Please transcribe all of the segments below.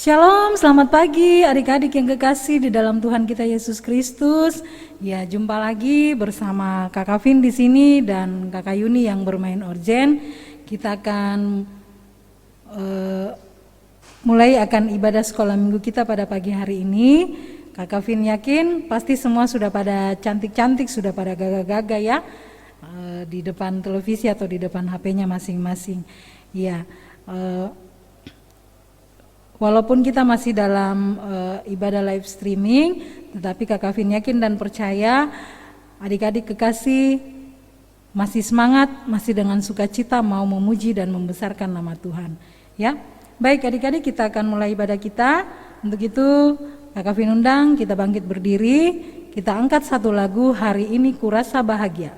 Shalom, selamat pagi adik-adik yang kekasih di dalam Tuhan kita Yesus Kristus. Ya, jumpa lagi bersama Kakak Vin di sini dan Kakak Yuni yang bermain organ. Kita akan mulai ibadah sekolah minggu kita pada pagi hari ini. Kakak Vin yakin pasti semua sudah pada cantik-cantik, sudah pada gagah-gagah ya, di depan televisi atau di depan HP-nya masing-masing. Ya. Walaupun kita masih dalam ibadah live streaming, tetapi Kakak Vin yakin dan percaya adik-adik kekasih masih semangat, masih dengan sukacita mau memuji dan membesarkan nama Tuhan. Ya, baik adik-adik, kita akan mulai ibadah kita. Untuk itu Kakak Vin undang kita bangkit berdiri, kita angkat satu lagu Hari Ini Kurasa Bahagia.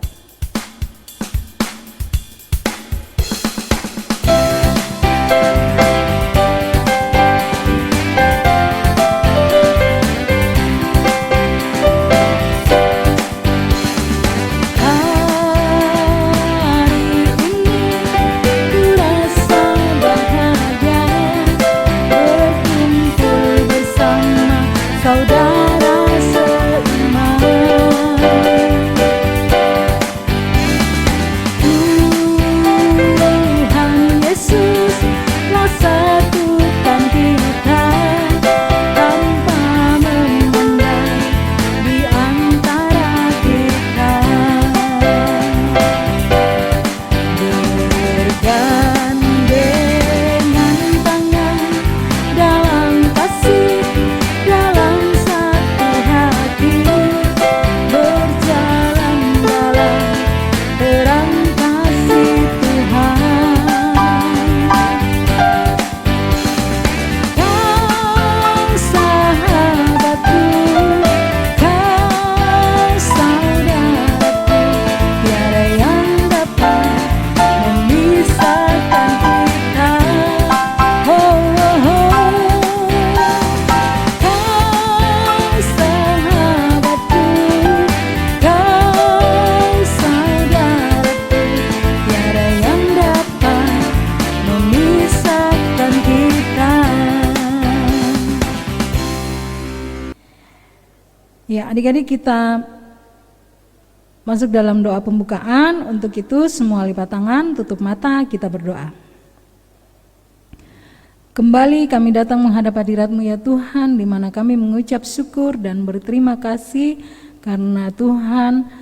Ya, adik-adik kita masuk dalam doa pembukaan. Untuk itu semua lipat tangan, tutup mata, kita berdoa. Kembali kami datang menghadap hadirat-Mu ya Tuhan, di mana kami mengucap syukur dan berterima kasih karena Tuhan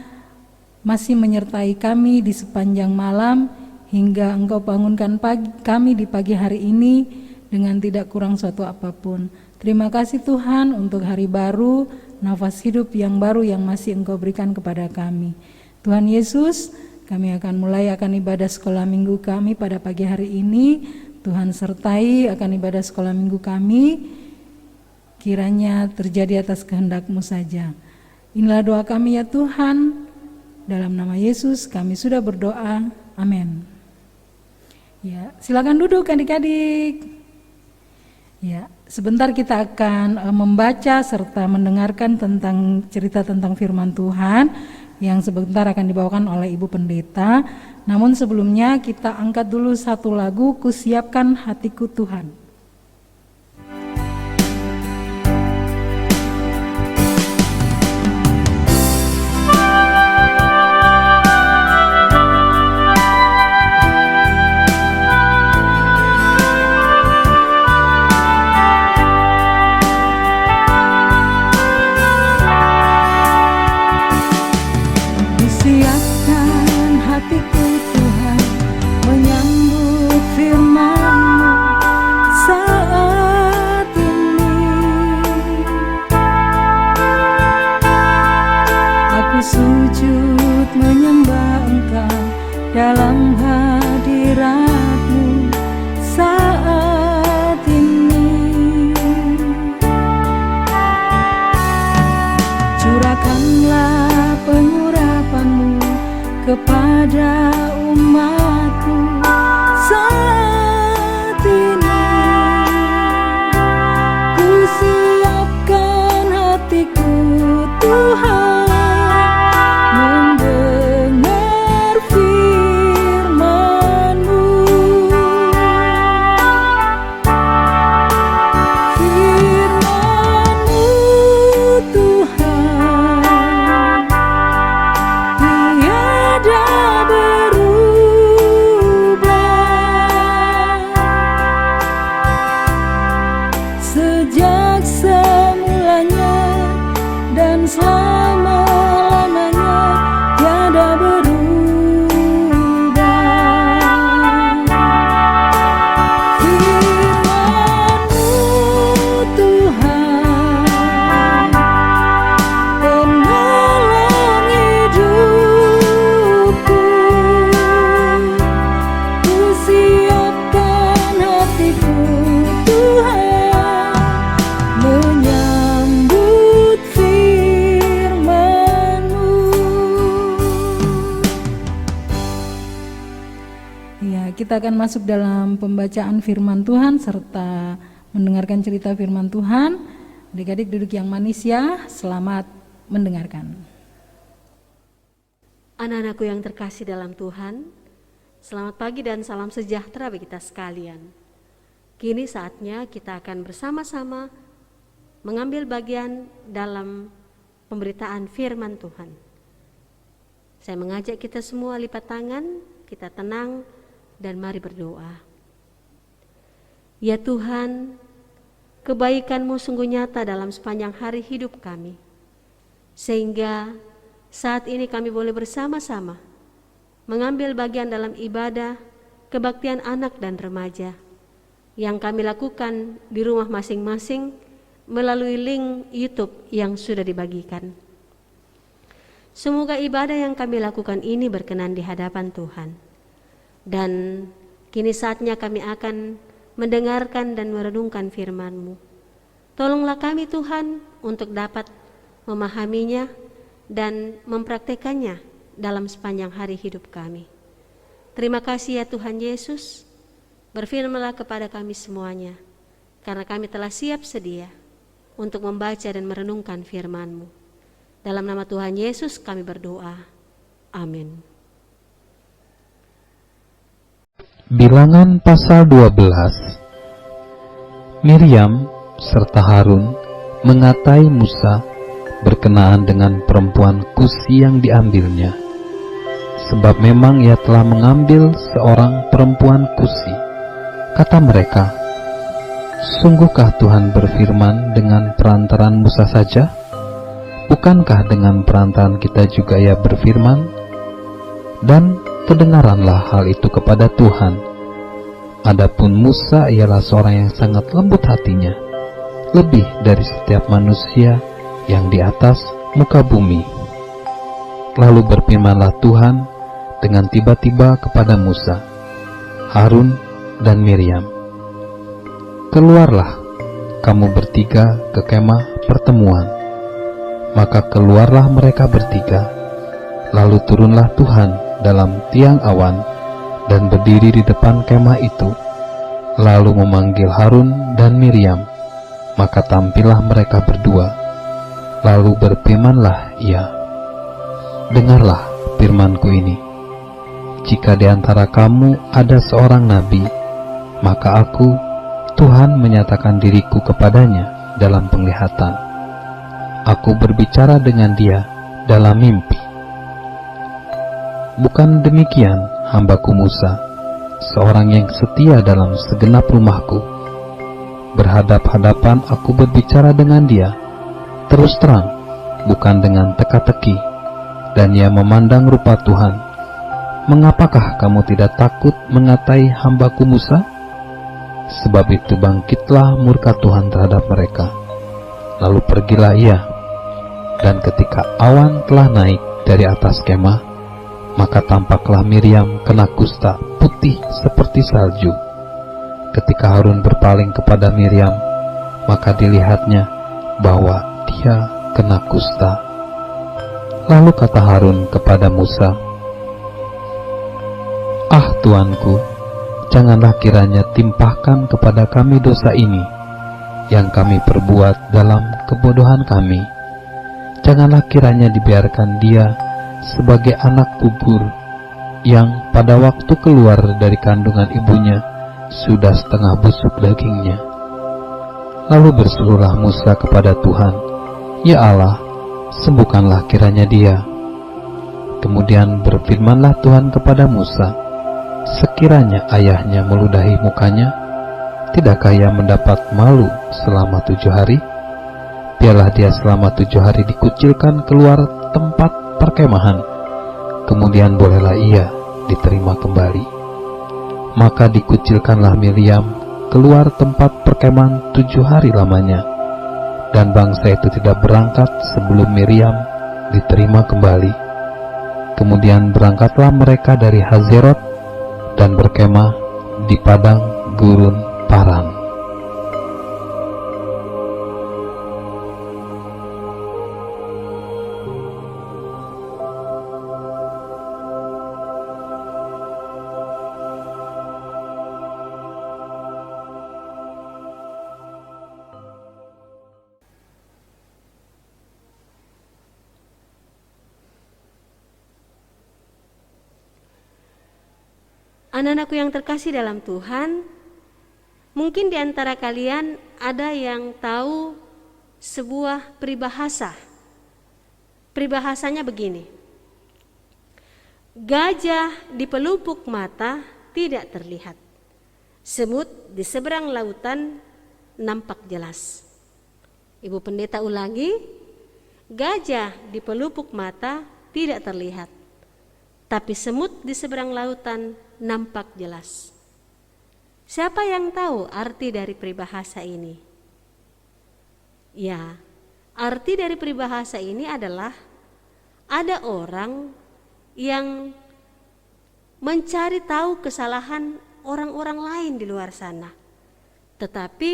masih menyertai kami di sepanjang malam hingga Engkau bangunkan kami di pagi hari ini dengan tidak kurang suatu apapun. Terima kasih Tuhan untuk hari baru, nafas hidup yang baru yang masih Engkau berikan kepada kami. Tuhan Yesus, kami akan mulai ibadah sekolah minggu kami pada pagi hari ini. Tuhan sertai akan ibadah sekolah minggu kami, kiranya terjadi atas kehendak-Mu saja. Inilah doa kami ya Tuhan, dalam nama Yesus kami sudah berdoa, amin. Ya, silakan duduk adik-adik. Ya, sebentar kita akan membaca serta mendengarkan tentang cerita tentang firman Tuhan yang sebentar akan dibawakan oleh Ibu Pendeta. Namun sebelumnya kita angkat dulu satu lagu, Kusiapkan Hatiku Tuhan. Dalam hadirat-Mu saat ini, curahkanlah pengurapan-Mu kepada umat-Mu saat ini. Ku siapkan hatiku Tuhan, mendengar firman selama-lamanya tiada berubah. Firman-Mu Tuhan, penolong hidupku, Ku siapkan hatiku Tuhan, menyambut firman-Mu. Ya, kita akan masuk dalam pembacaan firman Tuhan serta mendengarkan cerita firman Tuhan. Adik-adik duduk yang manis ya, selamat mendengarkan. Anak-anakku yang terkasih dalam Tuhan, selamat pagi dan salam sejahtera bagi kita sekalian. Kini saatnya kita akan bersama-sama mengambil bagian dalam pemberitaan firman Tuhan. Saya mengajak kita semua lipat tangan, kita tenang dan mari berdoa. Ya Tuhan, kebaikan-Mu sungguh nyata dalam sepanjang hari hidup kami, sehingga saat ini kami boleh bersama-sama mengambil bagian dalam ibadah kebaktian anak dan remaja yang kami lakukan di rumah masing-masing melalui link YouTube yang sudah dibagikan. Semoga ibadah yang kami lakukan ini berkenan di hadapan Tuhan. Dan kini saatnya kami akan mendengarkan dan merenungkan firman-Mu. Tolonglah kami Tuhan untuk dapat memahaminya dan mempraktekannya dalam sepanjang hari hidup kami. Terima kasih ya Tuhan Yesus, berfirmanlah kepada kami semuanya, karena kami telah siap sedia untuk membaca dan merenungkan firman-Mu. Dalam nama Tuhan Yesus kami berdoa. Amin. Bilangan pasal 12. Miriam serta Harun mengatai Musa berkenaan dengan perempuan Kusi yang diambilnya, sebab memang ia telah mengambil seorang perempuan Kusi. Kata mereka, sungguhkah Tuhan berfirman dengan perantaran Musa saja? Bukankah dengan perantaran kita juga ia berfirman? Dan kedengaranlah hal itu kepada Tuhan. Adapun Musa ialah seorang yang sangat lembut hatinya, lebih dari setiap manusia yang di atas muka bumi. Lalu berfirmanlah Tuhan dengan tiba-tiba kepada Musa, Harun, dan Miriam, keluarlah kamu bertiga ke kemah pertemuan. Maka keluarlah mereka bertiga, lalu turunlah Tuhan dalam tiang awan dan berdiri di depan kemah itu, lalu memanggil Harun dan Miriam. Maka tampillah mereka berdua, lalu berfirmanlah ia, dengarlah firman-Ku ini, jika di antara kamu ada seorang nabi, maka aku, Tuhan, menyatakan diriku kepadanya dalam penglihatan. Aku berbicara dengan dia dalam mimpi. Bukan demikian hambaku Musa, seorang yang setia dalam segenap rumahku. Berhadap-hadapan aku berbicara dengan dia, terus terang, bukan dengan teka-teki, dan ia memandang rupa Tuhan. Mengapakah kamu tidak takut mengatai hambaku Musa? Sebab itu bangkitlah murka Tuhan terhadap mereka. Lalu pergilah ia, dan ketika awan telah naik dari atas kemah, maka tampaklah Miriam kena kusta putih seperti salju. Ketika Harun berpaling kepada Miriam, maka dilihatnya bahwa dia kena kusta. Lalu kata Harun kepada Musa, ah Tuanku, janganlah kiranya timpahkan kepada kami dosa ini yang kami perbuat dalam kebodohan kami. Janganlah kiranya dibiarkan dia sebagai anak bubur yang pada waktu keluar dari kandungan ibunya sudah setengah busuk dagingnya. Lalu berserulah Musa kepada Tuhan, ya Allah, sembuhkanlah kiranya dia. Kemudian berfirmanlah Tuhan kepada Musa, sekiranya ayahnya meludahi mukanya, tidakkah ia mendapat malu selama 7 hari? biarlah dia selama 7 hari dikucilkan keluar tempat perkemahan, kemudian bolehlah ia diterima kembali. Maka dikucilkanlah Miriam keluar tempat perkemahan 7 hari lamanya, dan bangsa itu tidak berangkat sebelum Miriam diterima kembali. Kemudian berangkatlah mereka dari Hazerot dan berkemah di padang gurun Paran. Anak-anakku yang terkasih dalam Tuhan, mungkin di antara kalian ada yang tahu sebuah peribahasa. Peribahasanya begini: gajah di pelupuk mata tidak terlihat, semut di seberang lautan nampak jelas. Ibu Pendeta ulangi, gajah di pelupuk mata tidak terlihat, tapi semut di seberang lautan nampak jelas. Siapa yang tahu arti dari peribahasa ini? Ya, arti dari peribahasa ini adalah ada orang yang mencari tahu kesalahan orang-orang lain di luar sana, tetapi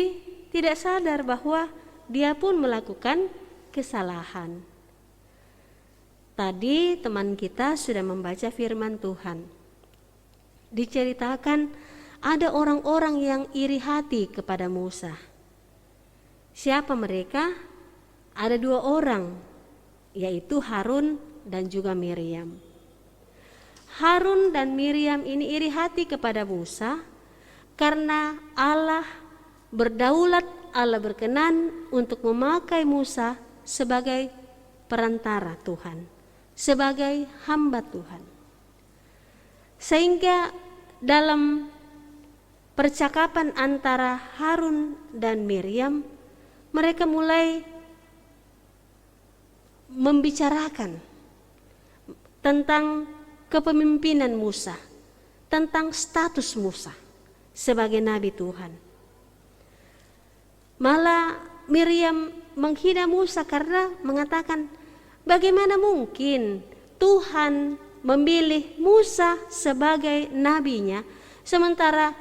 tidak sadar bahwa dia pun melakukan kesalahan. Tadi teman kita sudah membaca firman Tuhan. Diceritakan ada orang-orang yang iri hati kepada Musa. Siapa mereka? Ada 2 orang, yaitu Harun dan juga Miriam. Harun dan Miriam ini iri hati kepada Musa karena Allah berdaulat, Allah berkenan untuk memakai Musa sebagai perantara Tuhan, sebagai hamba Tuhan. Sehingga dalam percakapan antara Harun dan Miriam, mereka mulai membicarakan tentang kepemimpinan Musa, tentang status Musa sebagai nabi Tuhan. Malah Miriam menghina Musa karena mengatakan, bagaimana mungkin Tuhan memilih Musa sebagai nabinya, sementara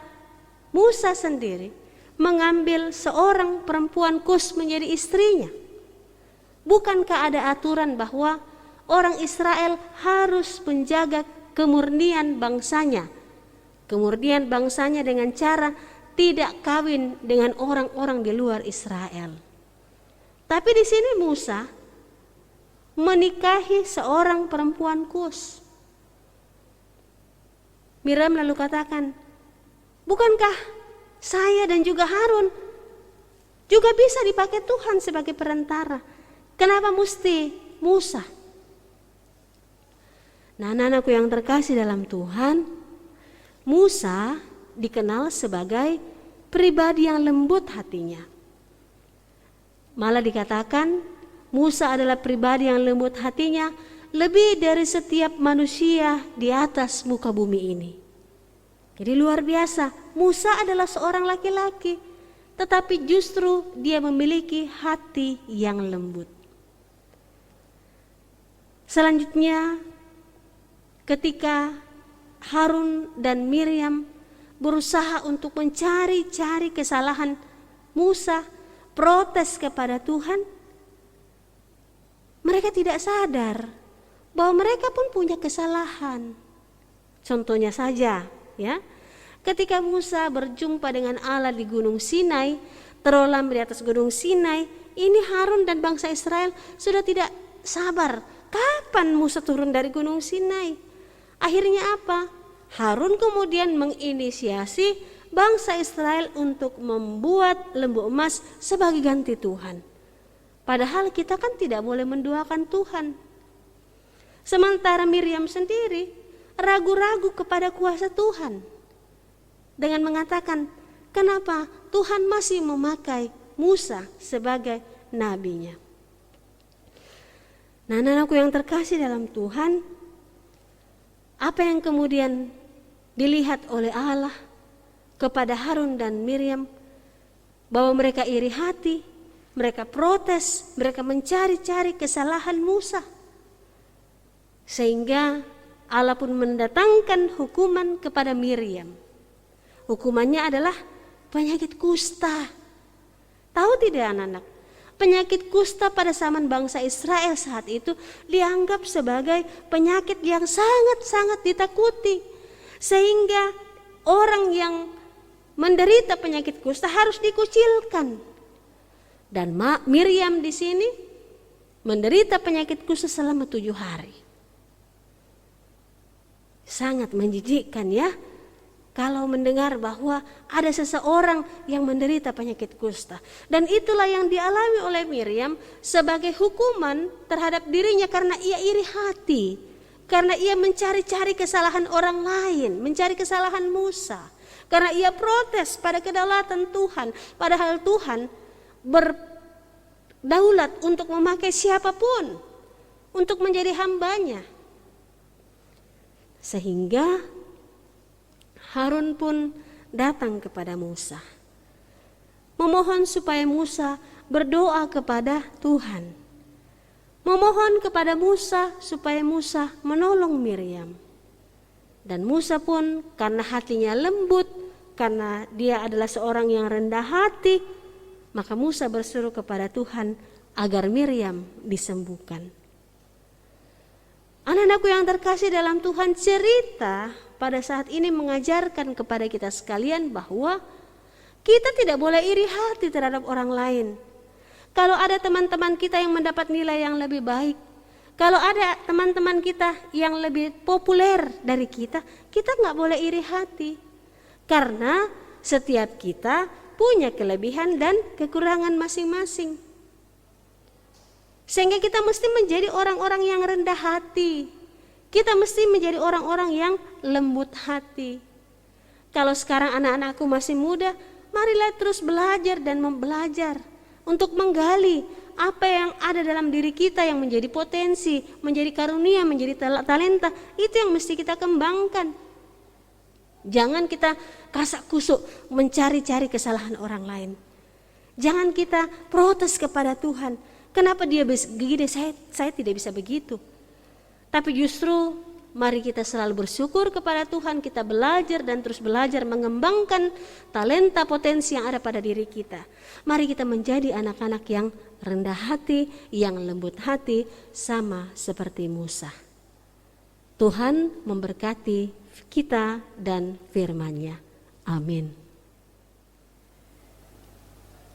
Musa sendiri mengambil seorang perempuan Kus menjadi istrinya. Bukankah ada aturan bahwa orang Israel harus menjaga kemurnian bangsanya? Kemurnian bangsanya dengan cara tidak kawin dengan orang-orang di luar Israel. Tapi di sini Musa menikahi seorang perempuan Kus. Miriam lalu katakan, bukankah saya dan juga Harun juga bisa dipakai Tuhan sebagai perantara? Kenapa mesti Musa? Nah, anak-anakku yang terkasih dalam Tuhan, Musa dikenal sebagai pribadi yang lembut hatinya. Malah dikatakan Musa adalah pribadi yang lembut hatinya lebih dari setiap manusia di atas muka bumi ini. Jadi luar biasa, Musa adalah seorang laki-laki, tetapi justru dia memiliki hati yang lembut. Selanjutnya, ketika Harun dan Miriam berusaha untuk mencari-cari kesalahan Musa, protes kepada Tuhan, mereka tidak sadar bahwa mereka pun punya kesalahan. Contohnya saja, ya, ketika Musa berjumpa dengan Allah di Gunung Sinai, terolam di atas Gunung Sinai, ini Harun dan bangsa Israel sudah tidak sabar. Kapan Musa turun dari Gunung Sinai? Akhirnya apa? Harun kemudian menginisiasi bangsa Israel untuk membuat lembu emas sebagai ganti Tuhan. Padahal kita kan tidak boleh menduakan Tuhan. Sementara Miriam sendiri ragu-ragu kepada kuasa Tuhan dengan mengatakan, kenapa Tuhan masih memakai Musa sebagai nabinya. Nah, anak-anakku yang terkasih dalam Tuhan, apa yang kemudian dilihat oleh Allah kepada Harun dan Miriam, bahwa mereka iri hati, mereka protes, mereka mencari-cari kesalahan Musa. Sehingga Allah pun mendatangkan hukuman kepada Miriam. Hukumannya adalah penyakit kusta. Tahu tidak anak-anak? Penyakit kusta pada zaman bangsa Israel saat itu dianggap sebagai penyakit yang sangat-sangat ditakuti. Sehingga orang yang menderita penyakit kusta harus dikucilkan. Dan Miriam di sini menderita penyakit kusta selama 7 hari. Sangat menjijikkan ya, kalau mendengar bahwa ada seseorang yang menderita penyakit kusta. Dan itulah yang dialami oleh Miriam sebagai hukuman terhadap dirinya karena ia iri hati. Karena ia mencari-cari kesalahan orang lain, mencari kesalahan Musa. Karena ia protes pada kedaulatan Tuhan, padahal Tuhan berdaulat untuk memakai siapapun untuk menjadi hambanya. Sehingga Harun pun datang kepada Musa, memohon supaya Musa berdoa kepada Tuhan, memohon kepada Musa supaya Musa menolong Miriam. Dan Musa pun karena hatinya lembut, karena dia adalah seorang yang rendah hati, maka Musa berseru kepada Tuhan agar Miriam disembuhkan. Anak-anakku yang terkasih dalam Tuhan, cerita pada saat ini mengajarkan kepada kita sekalian bahwa kita tidak boleh iri hati terhadap orang lain. Kalau ada teman-teman kita yang mendapat nilai yang lebih baik, kalau ada teman-teman kita yang lebih populer dari kita, kita nggak boleh iri hati. Karena setiap kita punya kelebihan dan kekurangan masing-masing. Sehingga kita mesti menjadi orang-orang yang rendah hati. Kita mesti menjadi orang-orang yang lembut hati. Kalau sekarang anak-anakku masih muda, marilah terus belajar dan membelajar untuk menggali apa yang ada dalam diri kita yang menjadi potensi, menjadi karunia, menjadi talenta. Itu yang mesti kita kembangkan. Jangan kita kasak kusuk mencari-cari kesalahan orang lain. Jangan kita protes kepada Tuhan. Kenapa dia begini, saya tidak bisa begitu. Tapi justru mari kita selalu bersyukur kepada Tuhan, kita belajar dan terus belajar mengembangkan talenta potensi yang ada pada diri kita. Mari kita menjadi anak-anak yang rendah hati, yang lembut hati, sama seperti Musa. Tuhan memberkati kita dan firman-Nya. Amin.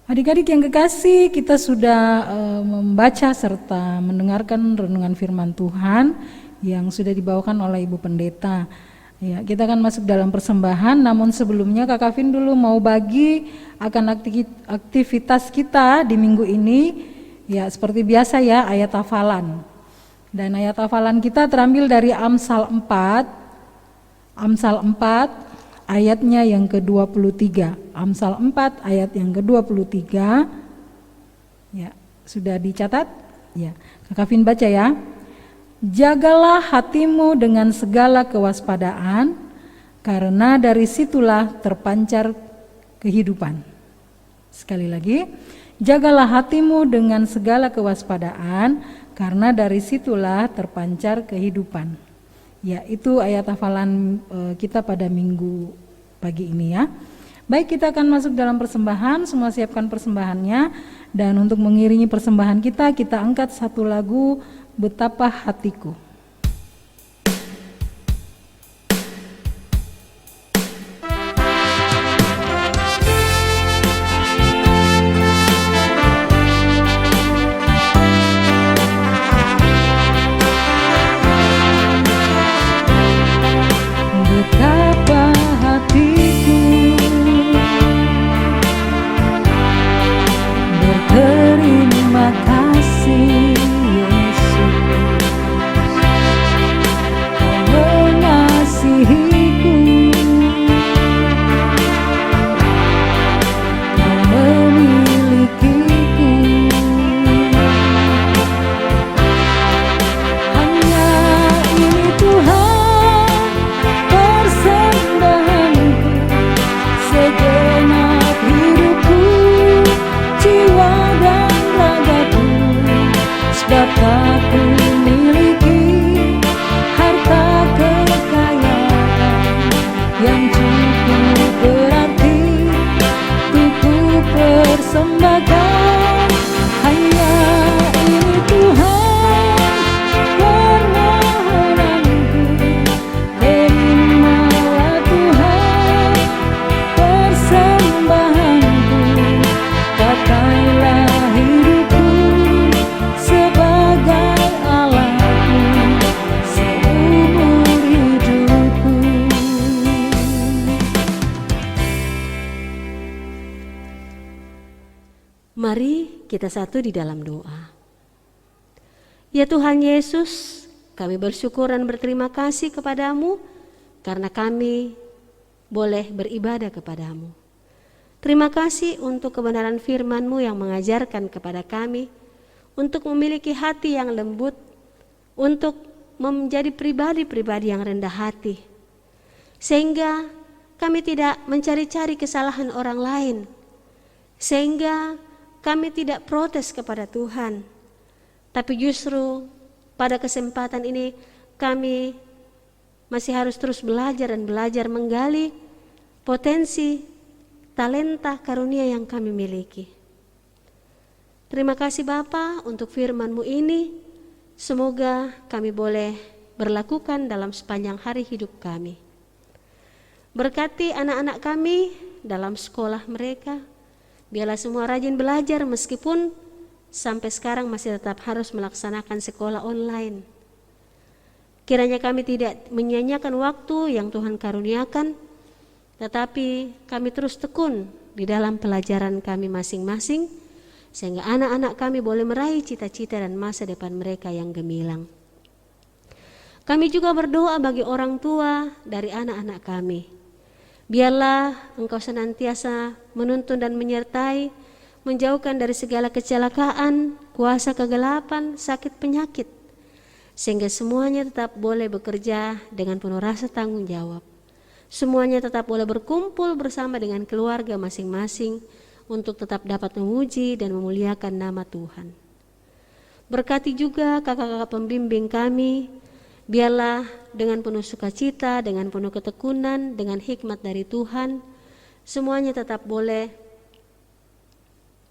Adik-adik yang kekasih, kita sudah membaca serta mendengarkan renungan firman Tuhan yang sudah dibawakan oleh Ibu Pendeta. Ya, kita akan masuk dalam persembahan, namun sebelumnya Kak Kavin dulu mau bagi akan aktivitas kita di minggu ini. Ya, seperti biasa ya, ayat hafalan. Dan ayat hafalan kita terambil dari Amsal 4 ayatnya yang ke-23. Amsal 4 ayat yang ke-23. Ya, sudah dicatat? Ya. Kak Kavin baca ya. Jagalah hatimu dengan segala kewaspadaan, karena dari situlah terpancar kehidupan. Sekali lagi, jagalah hatimu dengan segala kewaspadaan, karena dari situlah terpancar kehidupan. Ya, itu ayat hafalan kita pada minggu pagi ini ya. Baik, kita akan masuk dalam persembahan, semua siapkan persembahannya. Dan untuk mengiringi persembahan kita angkat satu lagu, Betapa Hatiku. Betapa hatiku berterima kasih Yesus. persembahkan hanya ini Tuhan, permohonanku. Terimalah Tuhan persembahanku, pakailah hidupku sebagai alatmu seumur hidupku. Mari kita satu di dalam doa. Ya Tuhan Yesus, kami bersyukur dan berterima kasih kepadamu karena kami boleh beribadah kepadamu. Terima kasih untuk kebenaran firman-Mu yang mengajarkan kepada kami untuk memiliki hati yang lembut, untuk menjadi pribadi-pribadi yang rendah hati, sehingga kami tidak mencari-cari kesalahan orang lain, sehingga kami tidak protes kepada Tuhan, tapi justru pada kesempatan ini kami masih harus terus belajar dan belajar menggali potensi, talenta, karunia yang kami miliki. Terima kasih Bapa untuk firman-Mu ini. Semoga kami boleh berlakukan dalam sepanjang hari hidup kami. Berkati anak-anak kami dalam sekolah mereka. Biarlah semua rajin belajar meskipun sampai sekarang masih tetap harus melaksanakan sekolah online. Kiranya kami tidak menyia-nyiakan waktu yang Tuhan karuniakan, tetapi kami terus tekun di dalam pelajaran kami masing-masing, sehingga anak-anak kami boleh meraih cita-cita dan masa depan mereka yang gemilang. Kami juga berdoa bagi orang tua dari anak-anak kami. Biarlah Engkau senantiasa menuntun dan menyertai, menjauhkan dari segala kecelakaan, kuasa kegelapan, sakit penyakit, sehingga semuanya tetap boleh bekerja dengan penuh rasa tanggung jawab. Semuanya tetap boleh berkumpul bersama dengan keluarga masing-masing untuk tetap dapat memuji dan memuliakan nama Tuhan. Berkati juga kakak-kakak pembimbing kami, biarlah dengan penuh sukacita, dengan penuh ketekunan, dengan hikmat dari Tuhan, semuanya tetap boleh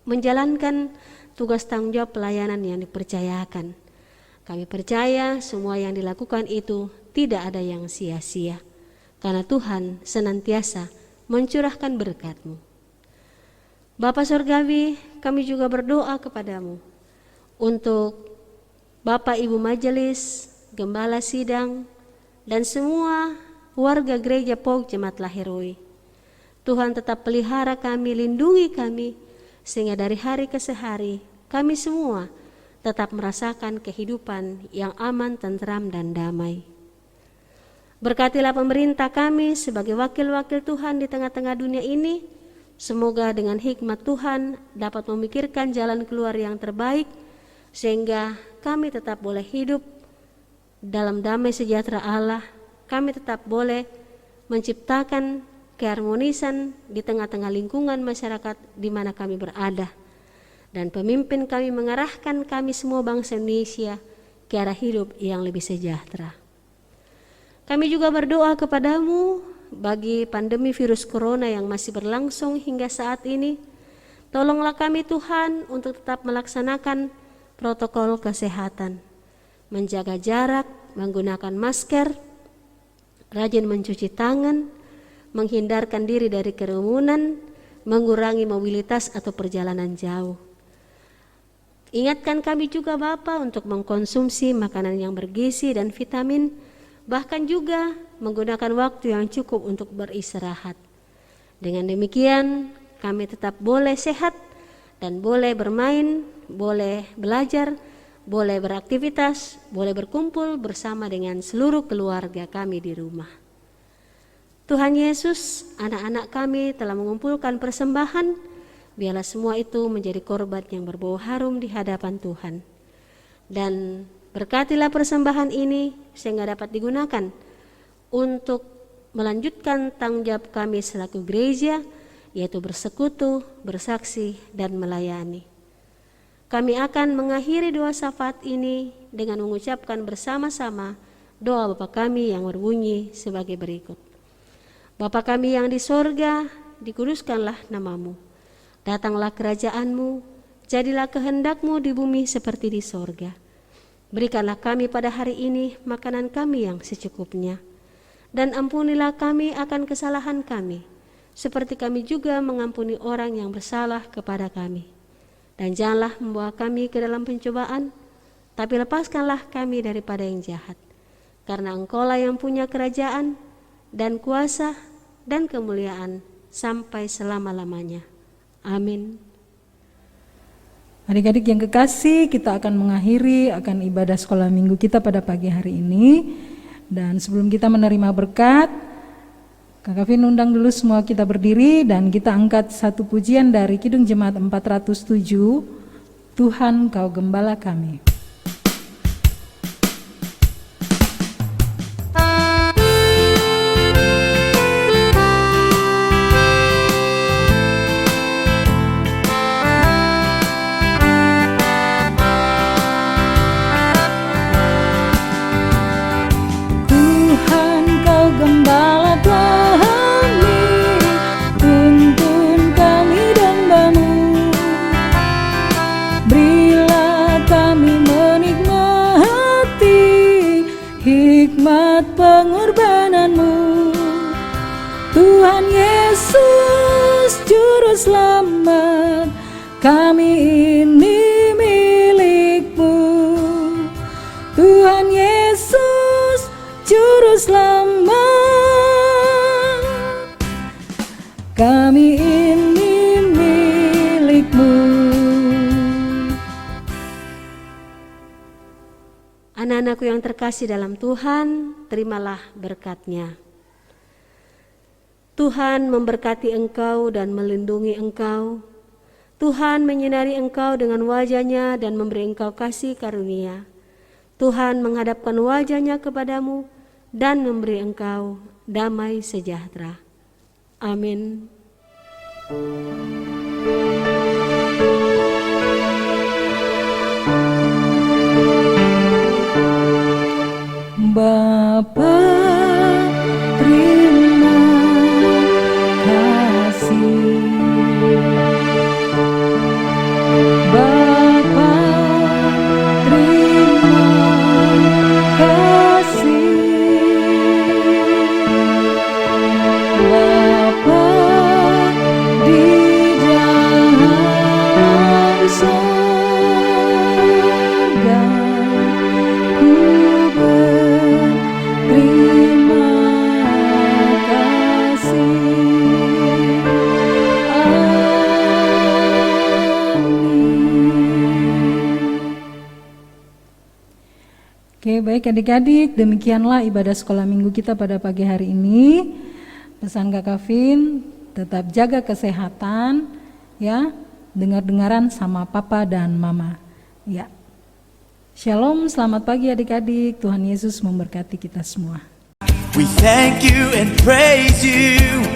menjalankan tugas tanggung jawab pelayanan yang dipercayakan. Kami percaya semua yang dilakukan itu tidak ada yang sia-sia, karena Tuhan senantiasa mencurahkan berkat-Mu. Bapa Surgawi, kami juga berdoa kepadamu untuk Bapak Ibu Majelis, Gembala Sidang, dan semua warga gereja POG Jemaat Lahiroi. Tuhan tetap pelihara kami, lindungi kami, sehingga dari hari ke hari kami semua tetap merasakan kehidupan yang aman, tentram, dan damai. Berkatilah pemerintah kami sebagai wakil-wakil Tuhan di tengah-tengah dunia ini. Semoga dengan hikmat Tuhan dapat memikirkan jalan keluar yang terbaik, sehingga kami tetap boleh hidup dalam damai sejahtera Allah. Kami tetap boleh menciptakan keharmonisan di tengah-tengah lingkungan masyarakat di mana kami berada. Dan pemimpin kami mengarahkan kami semua bangsa Indonesia ke arah hidup yang lebih sejahtera. Kami juga berdoa kepadamu bagi pandemi virus corona yang masih berlangsung hingga saat ini. Tolonglah kami Tuhan untuk tetap melaksanakan protokol kesehatan, menjaga jarak, menggunakan masker, rajin mencuci tangan, menghindarkan diri dari kerumunan, mengurangi mobilitas atau perjalanan jauh. Ingatkan kami juga Bapa untuk mengkonsumsi makanan yang bergizi dan vitamin, bahkan juga menggunakan waktu yang cukup untuk beristirahat. Dengan demikian kami tetap boleh sehat dan boleh bermain, boleh belajar, boleh beraktivitas, boleh berkumpul bersama dengan seluruh keluarga kami di rumah. Tuhan Yesus, anak-anak kami telah mengumpulkan persembahan, biarlah semua itu menjadi korban yang berbau harum di hadapan Tuhan. Dan berkatilah persembahan ini sehingga dapat digunakan untuk melanjutkan tanggung jawab kami selaku gereja, yaitu bersekutu, bersaksi, dan melayani. Kami akan mengakhiri doa syafaat ini dengan mengucapkan bersama-sama doa Bapa kami yang berbunyi sebagai berikut. Bapa kami yang di sorga, dikuduskanlah namamu. Datanglah kerajaan-Mu, jadilah kehendak-Mu di bumi seperti di sorga. Berikanlah kami pada hari ini makanan kami yang secukupnya. Dan ampunilah kami akan kesalahan kami, seperti kami juga mengampuni orang yang bersalah kepada kami. Dan janganlah membawa kami ke dalam pencobaan, tapi lepaskanlah kami daripada yang jahat. Karena Engkaulah yang punya kerajaan dan kuasa dan kemuliaan sampai selama-lamanya. Amin. Adik-adik yang kekasih, kita akan mengakhiri akan ibadah sekolah minggu kita pada pagi hari ini. Dan sebelum kita menerima berkat, Kak Kavin undang dulu semua kita berdiri dan kita angkat satu pujian dari Kidung Jemaat 407, Tuhan Kau Gembala Kami. Pengorbanan-Mu, Tuhan Yesus Juru Selamat, kami ini milik-Mu. Tuhan Yesus Juru Selamat, kami ini milik-Mu. Anak-anakku yang terkasih dalam Tuhan, terimalah berkat-Nya. Tuhan memberkati engkau dan melindungi engkau. Tuhan menyinari engkau dengan wajah-Nya dan memberi engkau kasih karunia. Tuhan menghadapkan wajah-Nya kepadamu dan memberi engkau damai sejahtera. Amin. Bapa, terima kasih. Bapa, terima kasih. Bapa di dalam sorga, ku terima kasih. Oke, baik adik-adik, demikianlah ibadah sekolah minggu kita pada pagi hari ini. Pesan Kak Kavin, tetap jaga kesehatan ya, dengar-dengaran sama papa dan mama ya. Shalom, selamat pagi adik-adik, Tuhan Yesus memberkati kita semua. We thank you and praise you.